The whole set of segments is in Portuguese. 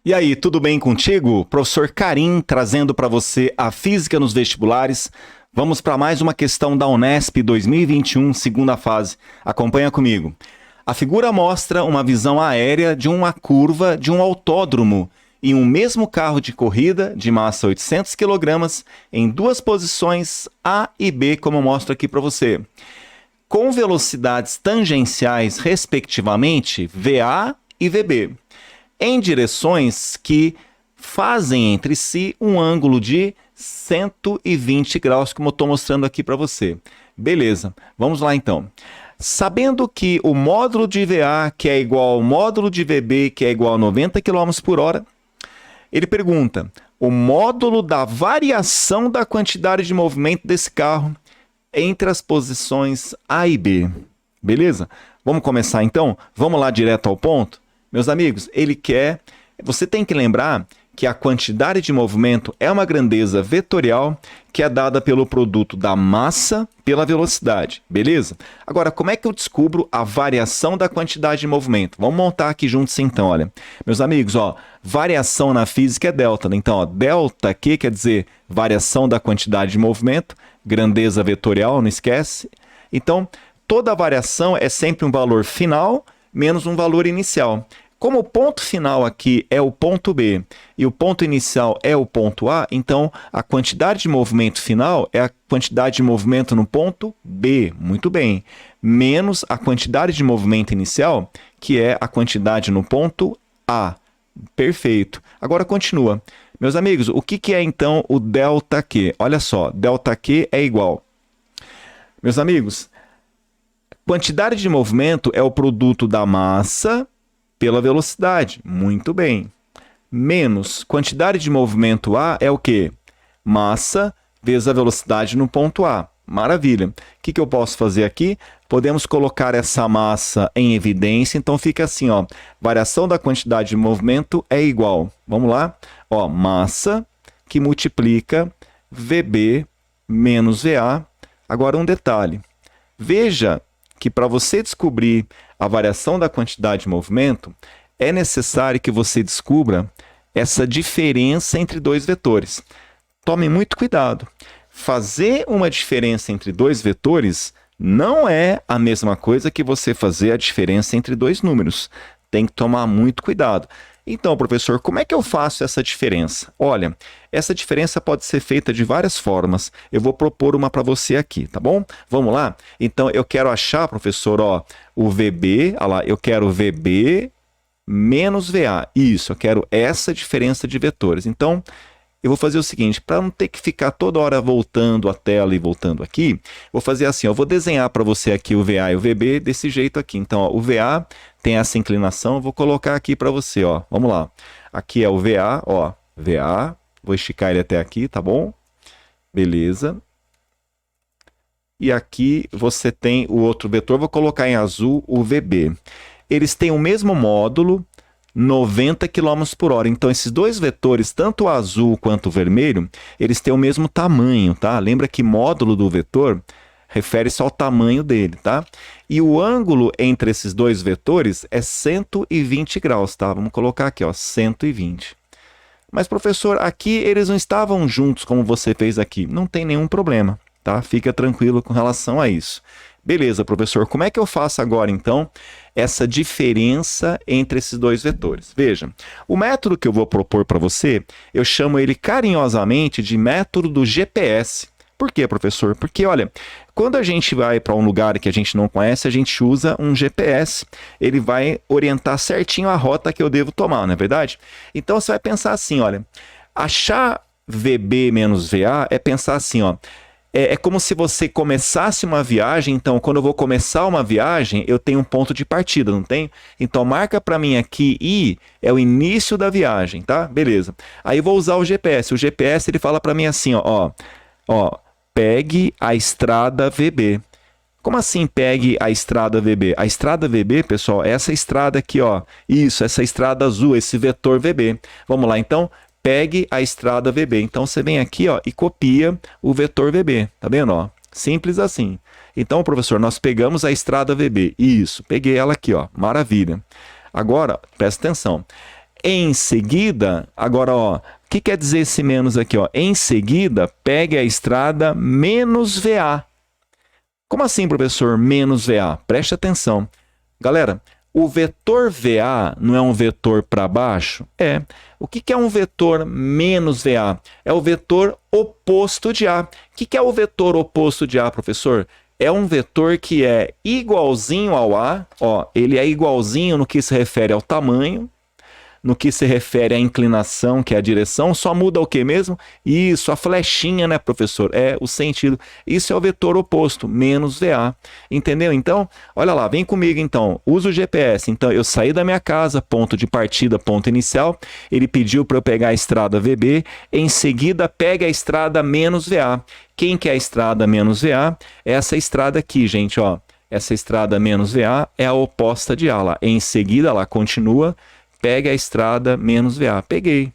E aí, tudo bem contigo? Professor Karim trazendo para você a física nos vestibulares. Vamos para mais uma questão da Unesp 2021, segunda fase. Acompanha comigo. A figura mostra uma visão aérea de uma curva de um autódromo em um mesmo carro de corrida de massa 800 kg em duas posições A e B, como eu mostro aqui para você, com velocidades tangenciais, respectivamente, VA e VB, em direções que fazem entre si um ângulo de 120 graus, como eu estou mostrando aqui para você. Beleza, vamos lá então. Sabendo que o módulo de VA, que é igual ao módulo de VB, que é igual a 90 km por hora, ele pergunta o módulo da variação da quantidade de movimento desse carro entre as posições A e B. Beleza? Vamos começar então? Vamos lá direto ao ponto? Meus amigos, ele quer... Você tem que lembrar que a quantidade de movimento é uma grandeza vetorial que é dada pelo produto da massa pela velocidade, beleza? Agora, como é que eu descubro a variação da quantidade de movimento? Vamos montar aqui juntos então, olha. Meus amigos, ó, variação na física é delta, né? Então, ó, delta aqui quer dizer variação da quantidade de movimento, grandeza vetorial, não esquece. Então, toda variação é sempre um valor final menos um valor inicial. Como o ponto final aqui é o ponto B e o ponto inicial é o ponto A, então a quantidade de movimento final é a quantidade de movimento no ponto B, muito bem, menos a quantidade de movimento inicial, que é a quantidade no ponto A. Perfeito. Agora continua. Meus amigos, o que é então o ΔQ? Olha só, ΔQ é igual. Meus amigos, quantidade de movimento é o produto da massa pela velocidade, muito bem. Menos quantidade de movimento A é o quê? Massa vezes a velocidade no ponto A. Maravilha. O que eu posso fazer aqui? Podemos colocar essa massa em evidência, então fica assim, ó, variação da quantidade de movimento é igual. Vamos lá? Ó, massa que multiplica VB menos VA. Agora um detalhe. Veja que para você descobrir a variação da quantidade de movimento, é necessário que você descubra essa diferença entre dois vetores. Tome muito cuidado. Fazer uma diferença entre dois vetores não é a mesma coisa que você fazer a diferença entre dois números. Tem que tomar muito cuidado. Então, professor, como é que eu faço essa diferença? Olha, essa diferença pode ser feita de várias formas. Eu vou propor uma para você aqui, tá bom? Vamos lá? Então, eu quero achar, professor, ó, o VB, olha lá, eu quero VB menos VA. Isso, eu quero essa diferença de vetores. Então, eu vou fazer o seguinte, para não ter que ficar toda hora voltando a tela e voltando aqui, vou fazer assim, eu vou desenhar para você aqui o VA e o VB desse jeito aqui. Então, ó, o VA tem essa inclinação, eu vou colocar aqui para você, ó. Vamos lá. Aqui é o VA, ó, VA, vou esticar ele até aqui, tá bom? Beleza. E aqui você tem o outro vetor, vou colocar em azul o VB. Eles têm o mesmo módulo, 90 km por hora. Então, esses dois vetores, tanto o azul quanto o vermelho, eles têm o mesmo tamanho, tá? Lembra que módulo do vetor refere-se ao tamanho dele, tá? E o ângulo entre esses dois vetores é 120 graus, tá? Vamos colocar aqui, ó, 120. Mas, professor, aqui eles não estavam juntos como você fez aqui. Não tem nenhum problema, tá? Fica tranquilo com relação a isso. Beleza, professor, como é que eu faço agora, então, essa diferença entre esses dois vetores? Veja, o método que eu vou propor para você, eu chamo ele carinhosamente de método do GPS. Por quê, professor? Porque, olha, quando a gente vai para um lugar que a gente não conhece, a gente usa um GPS. Ele vai orientar certinho a rota que eu devo tomar, não é verdade? Então, você vai pensar assim, olha, achar VB menos VA é pensar assim, ó, é como se você começasse uma viagem. Então, quando eu vou começar uma viagem, eu tenho um ponto de partida, não tem? Então, marca para mim aqui I é o início da viagem, tá? Beleza. Aí eu vou usar o GPS. O GPS, ele fala para mim assim, ó, pegue a estrada VB. Como assim pegue a estrada VB? A estrada VB, pessoal, é essa estrada aqui, ó. Isso, essa estrada azul, esse vetor VB. Vamos lá, então. Pegue a estrada VB. Então, você vem aqui, ó, e copia o vetor VB. Tá vendo? Ó? Simples assim. Então, professor, nós pegamos a estrada VB. Isso, peguei ela aqui, ó. Maravilha. Agora, presta atenção. Em seguida, agora, ó, o que quer dizer esse menos aqui? Ó? Em seguida, pegue a estrada menos VA. Como assim, professor, menos VA? Preste atenção. Galera, o vetor VA não é um vetor para baixo? É. O que é um vetor menos VA? É o vetor oposto de A. O que é o vetor oposto de A, professor? É um vetor que é igualzinho ao A. Ó, ele é igualzinho no que se refere ao tamanho, no que se refere à inclinação, que é a direção, só muda o que mesmo? Isso, a flechinha, né, professor? É o sentido. Isso é o vetor oposto, menos VA. Entendeu? Então, olha lá, vem comigo então. Usa o GPS. Então, eu saí da minha casa, ponto de partida, ponto inicial. Ele pediu para eu pegar a estrada VB. Em seguida, pega a estrada menos VA. Quem que é a estrada menos VA? É essa estrada aqui, gente, ó. Essa estrada menos VA é a oposta de A lá. Em seguida, lá continua. Pegue a estrada menos VA. Peguei.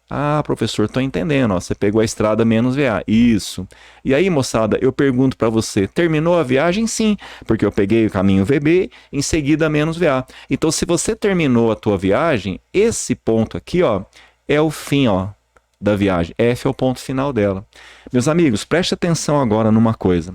Ah, professor, estou entendendo. Ó, você pegou a estrada menos VA. Isso. E aí, moçada, eu pergunto para você, terminou a viagem? Sim, porque eu peguei o caminho VB, em seguida menos VA. Então, se você terminou a tua viagem, esse ponto aqui, ó, é o fim, ó, da viagem. F é o ponto final dela. Meus amigos, preste atenção agora numa coisa.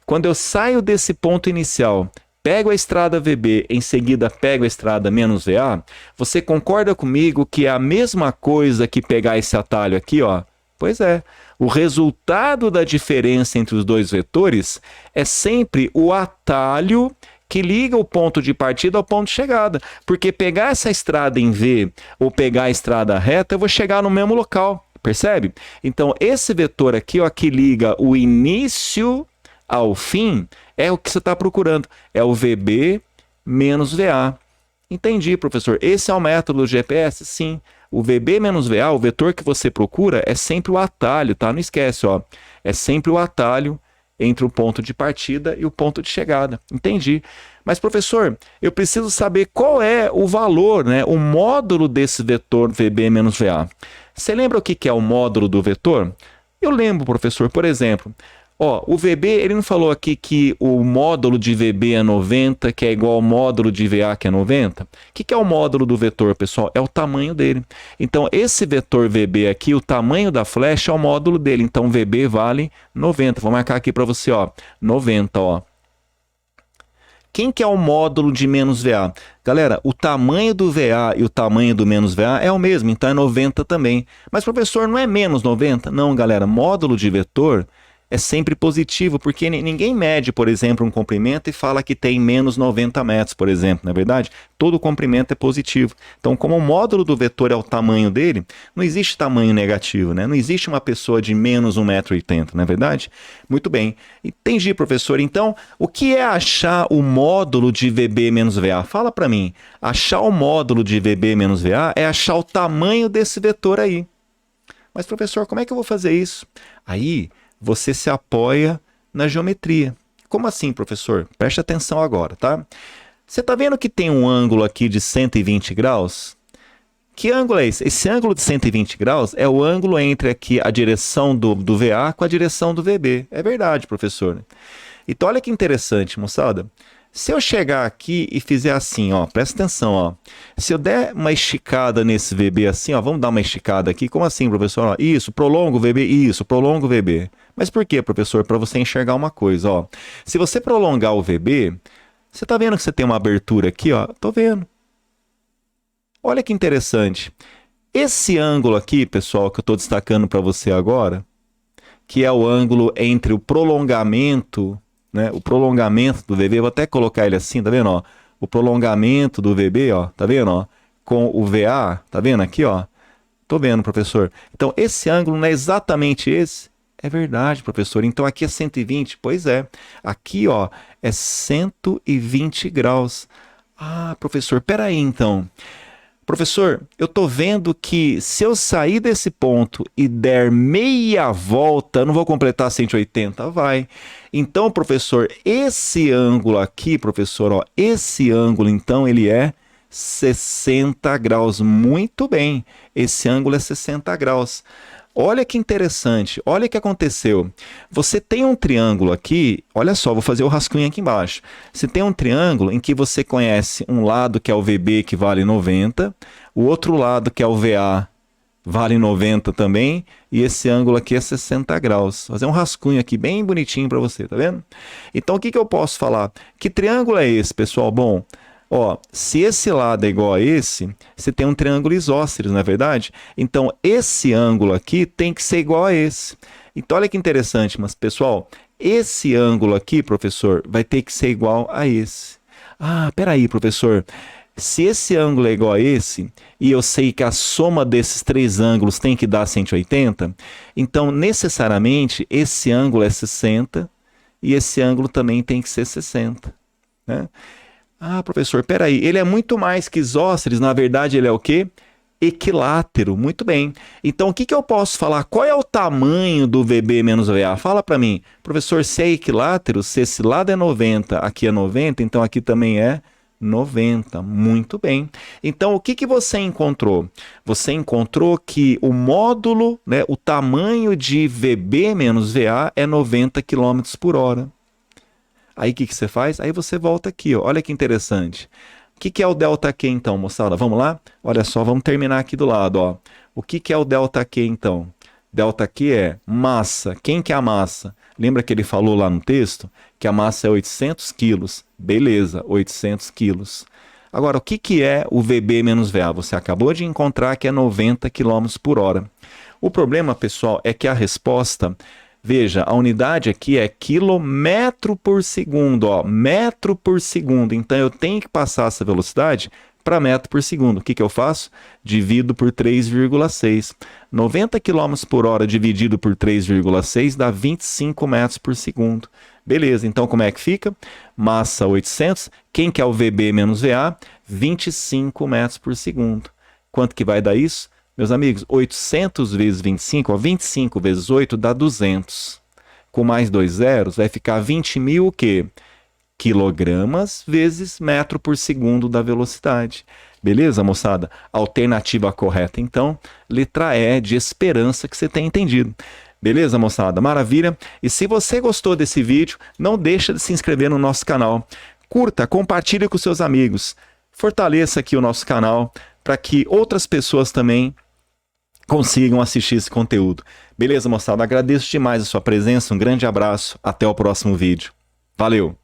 Quando eu saio desse ponto inicial, pego a estrada VB, em seguida pego a estrada menos VA, você concorda comigo que é a mesma coisa que pegar esse atalho aqui, ó? Pois é, o resultado da diferença entre os dois vetores é sempre o atalho que liga o ponto de partida ao ponto de chegada. Porque pegar essa estrada em V ou pegar a estrada reta, eu vou chegar no mesmo local, percebe? Então, esse vetor aqui, ó, que liga o início ao fim, é o que você está procurando. É o VB menos VA. Entendi, professor. Esse é o método do GPS? Sim. O VB menos VA, o vetor que você procura, é sempre o atalho, tá? Não esquece, ó. É sempre o atalho entre o ponto de partida e o ponto de chegada. Entendi. Mas, professor, eu preciso saber qual é o valor, né? O módulo desse vetor VB menos VA. Você lembra o que é o módulo do vetor? Eu lembro, professor, por exemplo... Ó, o VB, ele não falou aqui que o módulo de VB é 90, que é igual ao módulo de VA, que é 90? O que é o módulo do vetor, pessoal? É o tamanho dele. Então, esse vetor VB aqui, o tamanho da flecha é o módulo dele. Então, VB vale 90. Vou marcar aqui para você, ó, 90, ó. Quem que é o módulo de menos VA? Galera, o tamanho do VA e o tamanho do menos VA é o mesmo, então é 90 também. Mas, professor, não é menos 90? Não, galera, módulo de vetor é sempre positivo, porque ninguém mede, por exemplo, um comprimento e fala que tem menos 90 metros, por exemplo, não é verdade? Todo comprimento é positivo. Então, como o módulo do vetor é o tamanho dele, não existe tamanho negativo, né? Não existe uma pessoa de menos 1,80 m, não é verdade? Muito bem. Entendi, professor. Então, o que é achar o módulo de VB menos VA? Fala para mim. Achar o módulo de VB menos VA é achar o tamanho desse vetor aí. Mas, professor, como é que eu vou fazer isso? Aí você se apoia na geometria. Como assim, professor? Preste atenção agora, tá? Você está vendo que tem um ângulo aqui de 120 graus? Que ângulo é esse? Esse ângulo de 120 graus é o ângulo entre aqui a direção do VA com a direção do VB. É verdade, professor. Então, olha que interessante, moçada. Se eu chegar aqui e fizer assim, ó, presta atenção, ó. Se eu der uma esticada nesse VB assim, ó, vamos dar uma esticada aqui. Como assim, professor? Ó, isso, prolonga o VB, isso, prolonga o VB. Mas por quê, professor? Para você enxergar uma coisa, ó. Se você prolongar o VB, você tá vendo que você tem uma abertura aqui, ó? Tô vendo. Olha que interessante. Esse ângulo aqui, pessoal, que eu estou destacando para você agora, que é o ângulo entre o prolongamento, né, o prolongamento do VB, vou até colocar ele assim, tá vendo, ó? O prolongamento do VB, ó, tá vendo, ó? Com o VA, tá vendo aqui, ó? Tô vendo, professor. Então, esse ângulo não é exatamente esse? É verdade, professor. Então, aqui é 120? Pois é. Aqui, ó, é 120 graus. Ah, professor, peraí, então. Professor, eu tô vendo que se eu sair desse ponto e der meia volta, eu não vou completar 180? Vai. Então, professor, esse ângulo aqui, professor, ó, esse ângulo, então, ele é 60 graus. Muito bem, esse ângulo é 60 graus. Olha que interessante, olha o que aconteceu. Você tem um triângulo aqui, olha só, vou fazer o rascunho aqui embaixo. Você tem um triângulo em que você conhece um lado que é o VB que vale 90, O outro lado, que é o VA, vale 90 também, e esse ângulo aqui é 60 graus. Vou fazer um rascunho aqui bem bonitinho para você, tá vendo? Então, o que eu posso falar? Que triângulo é esse, pessoal? Bom, ó, se esse lado é igual a esse, você tem um triângulo isósceles, não é verdade? Então, esse ângulo aqui tem que ser igual a esse. Então, olha que interessante, mas, pessoal, esse ângulo aqui, professor, vai ter que ser igual a esse. Ah, peraí, professor. Se esse ângulo é igual a esse, e eu sei que a soma desses três ângulos tem que dar 180, então, necessariamente, esse ângulo é 60 e esse ângulo também tem que ser 60. Né? Ah, professor, peraí, ele é muito mais que isósceles, na verdade ele é o quê? Equilátero, muito bem. Então, o que eu posso falar? Qual é o tamanho do VB menos VA? Fala para mim. Professor, se é equilátero, se esse lado é 90, aqui é 90, então aqui também é 90, muito bem. Então, o que você encontrou? Você encontrou que o módulo, né, o tamanho de VB menos VA é 90 km por hora. Aí, o que você faz? Aí você volta aqui, ó. Olha que interessante. O que é o ΔQ, então, moçada? Vamos lá? Olha só, vamos terminar aqui do lado, ó. O que é o ΔQ, então? ΔQ é massa. Quem que é a massa? Lembra que ele falou lá no texto? Que a massa é 800 quilos. Beleza, 800 quilos. Agora, o que é o VB menos VA? Você acabou de encontrar que é 90 km por hora. O problema, pessoal, é que a resposta... Veja, a unidade aqui é quilômetro por segundo, ó, metro por segundo. Então, eu tenho que passar essa velocidade para metro por segundo. O que eu faço? Divido por 3,6. 90 km por hora dividido por 3,6 dá 25 metros por segundo. Beleza, então como é que fica? Massa 800. Quem que é o VB menos VA? 25 metros por segundo. Quanto que vai dar isso? Meus amigos, 800 vezes 25, ó, 25 vezes 8 dá 200. Com mais dois zeros, vai ficar 20.000 o quê? Quilogramas vezes metro por segundo da velocidade. Beleza, moçada? Alternativa correta, então, letra E de esperança, que você tenha entendido. Beleza, moçada? Maravilha? E se você gostou desse vídeo, não deixa de se inscrever no nosso canal. Curta, compartilhe com seus amigos. Fortaleça aqui o nosso canal para que outras pessoas também consigam assistir esse conteúdo. Beleza, moçada? Agradeço demais a sua presença, um grande abraço, até o próximo vídeo. Valeu!